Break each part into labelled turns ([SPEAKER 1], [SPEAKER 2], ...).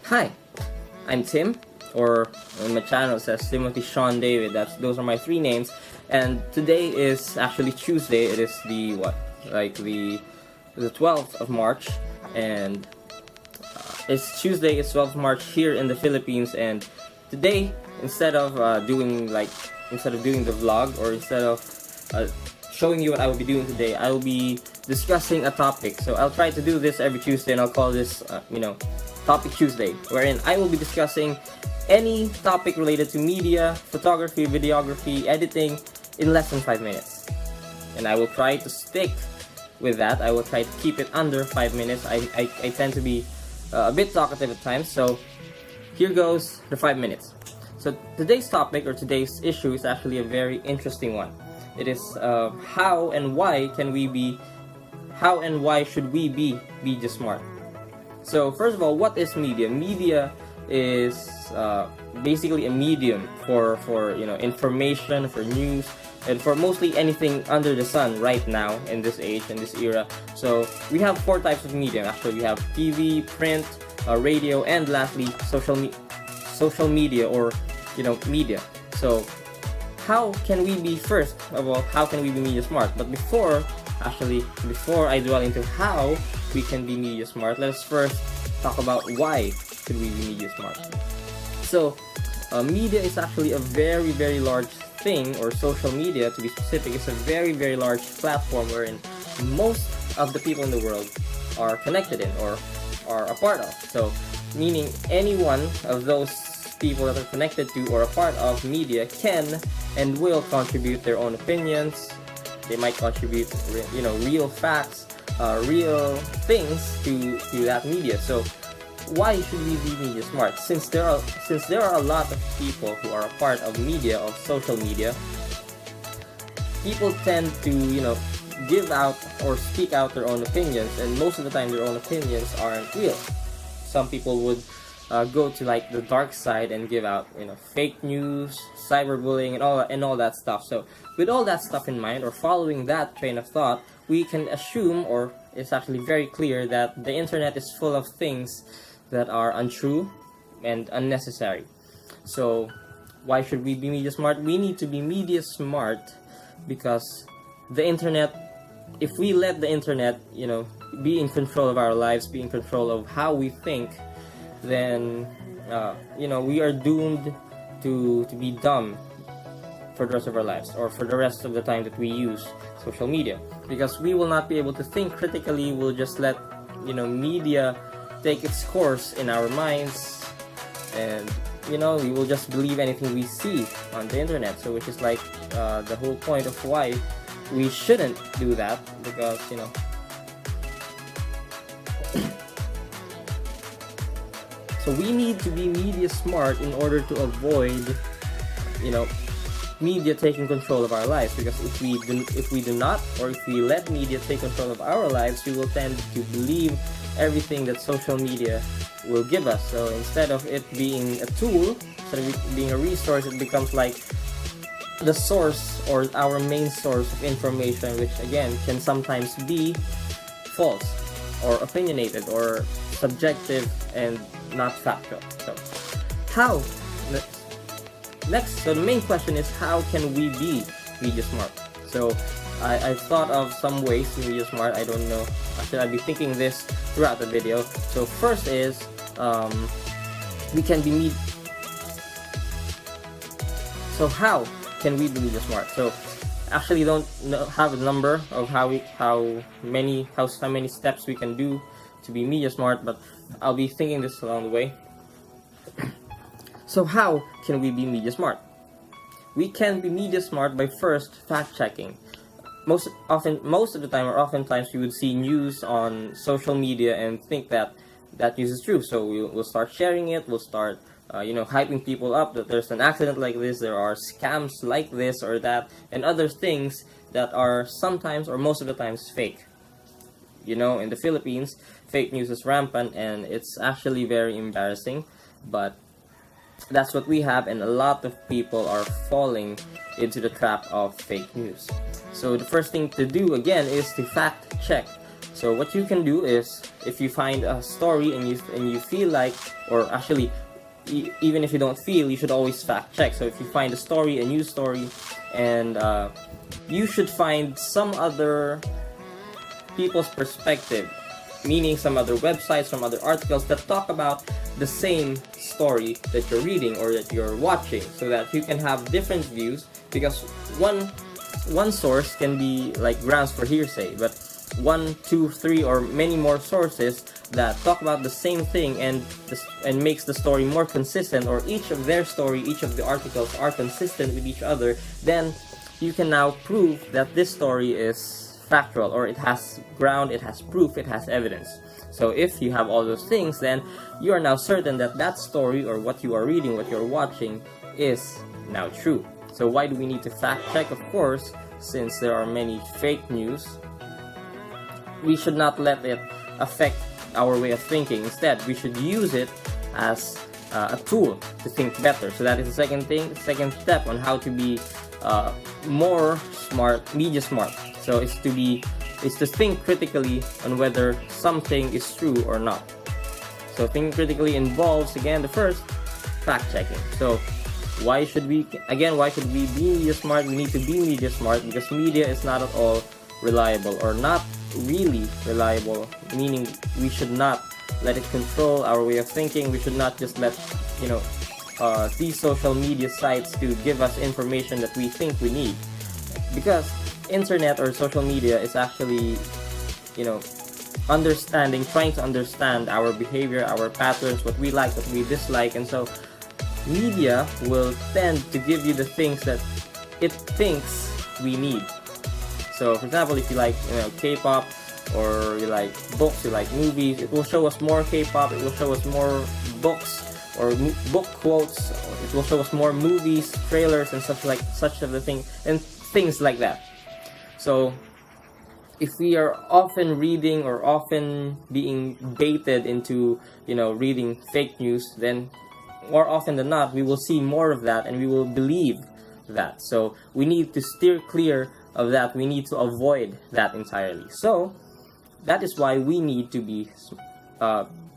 [SPEAKER 1] Hi, I'm Tim, or on my channel says Timothy Sean David. Those are my three names. And today is actually Tuesday. It is the the 12th of March, and it's Tuesday. It's 12th of March here in the Philippines. And today, instead of doing the vlog, or instead of showing you what I will be doing today, I will be discussing a topic. So I'll try to do this every Tuesday, and I'll call this Topic Tuesday, wherein I will be discussing any topic related to media, photography, videography, editing in less than 5 minutes. And I will try to stick with that. I will try to keep it under 5 minutes. I tend to be a bit talkative at times, so here goes the 5 minutes. So today's topic, or today's issue, is actually a very interesting one. It is how and why should we be media smart? So first of all, what is media? Media is basically a medium for information, for news, and for mostly anything under the sun right now in this age, in this era. So we have four types of media. Actually, we have TV, print, radio, and lastly social media, or media. So how can we be, first of all, how can we be media smart? But before I dwell into how we can be media smart, let's first talk about why should we be media smart. So media is actually a very, very large thing, or social media to be specific. It's a very, very large platform wherein most of the people in the world are connected in, or are a part of. So meaning any one of those people that are connected to or a part of media can and will contribute their own opinions. They might contribute real facts, real things to that media. So why should we be media smart? Since there are a lot of people who are a part of media, of social media, people tend to give out or speak out their own opinions, and most of the time their own opinions aren't real. Some people would go to the dark side and give out fake news, cyberbullying, and all that stuff. So with all that stuff in mind, or following that train of thought, we can assume, or it's actually very clear, that the internet is full of things that are untrue and unnecessary. So why should we be media smart? We need to be media smart because the internet, if we let the internet be in control of our lives, be in control of how we think, then we are doomed to be dumb for the rest of our lives, or for the rest of the time that we use social media, because we will not be able to think critically. We'll just let media take its course in our minds, and we will just believe anything we see on the internet. So which is the whole point of why we shouldn't do that, because so we need to be media smart in order to avoid media taking control of our lives. Because if we do not, or if we let media take control of our lives, we will tend to believe everything that social media will give us. So instead of it being a tool, instead of it being a resource, it becomes like the source, or our main source of information, which again can sometimes be false, or opinionated, or subjective, and not factual. So how? Next, so the main question is, how can we be media smart? So I've thought of some ways to be media smart. I don't know, actually I'll be thinking this throughout the video. So first is we can be so how can we be media smart? So actually don't have a number of how many steps we can do to be media smart, but I'll be thinking this along the way. So how can we be media smart? We can be media smart by first fact checking. Most of the time, or oftentimes, we would see news on social media and think that news is true. So we'll start sharing it. We'll start hyping people up that there's an accident like this, there are scams like this or that, and other things that are sometimes, or most of the times, fake. In the Philippines, fake news is rampant, and it's actually very embarrassing, but that's what we have, and a lot of people are falling into the trap of fake news. So the first thing to do, again, is to fact check. So what you can do is, if you find a story and you feel like, or actually, even if you don't feel, you should always fact check. So if you find a story, a news story, and you should find some other people's perspective, meaning some other websites, some other articles that talk about the same story that you're reading or that you're watching, so that you can have different views, because one source can be like grounds for hearsay, but 1, 2, 3 or many more sources that talk about the same thing and makes the story more consistent, or each of their story, each of the articles are consistent with each other, then you can now prove that this story is factual, or it has ground, it has proof, it has evidence. So if you have all those things, then you are now certain that that story or what you are reading, what you're watching, is now true. So why do we need to fact check? Of course, since there are many fake news, we should not let it affect our way of thinking. Instead, we should use it as a tool to think better. So that is the second step on how to be more smart, media smart. So it's to think critically on whether something is true or not. So thinking critically involves, again, the first, fact checking. So why should we be media smart? We need to be media smart because media is not at all reliable, or not really reliable, meaning we should not let it control our way of thinking. We should not just let these social media sites to give us information that we think we need, because internet or social media is actually trying to understand our behavior, our patterns, what we like, what we dislike, and so media will tend to give you the things that it thinks we need. So for example, if you like K-pop, or you like books, you like movies, it will show us more K-pop, it will show us more books or book quotes, it will show us more movies, trailers, and such of the thing, and things like that. So if we are often reading or often being baited into reading fake news, then more often than not we will see more of that and we will believe that. So we need to steer clear of that. We need to avoid that entirely. So that is why we need to be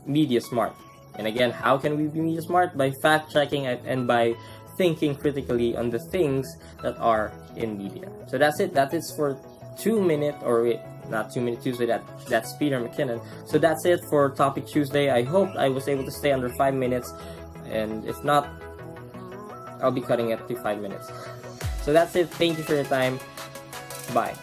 [SPEAKER 1] media smart. And again, how can we be media smart? By fact checking and by thinking critically on the things that are in media. So that's it. That is for 2 Minute, or wait, not 2 Minute Tuesday. That's Peter McKinnon. So that's it for Topic Tuesday. I hope I was able to stay under 5 minutes, and if not, I'll be cutting it to 5 minutes. So that's it. Thank you for your time. Bye.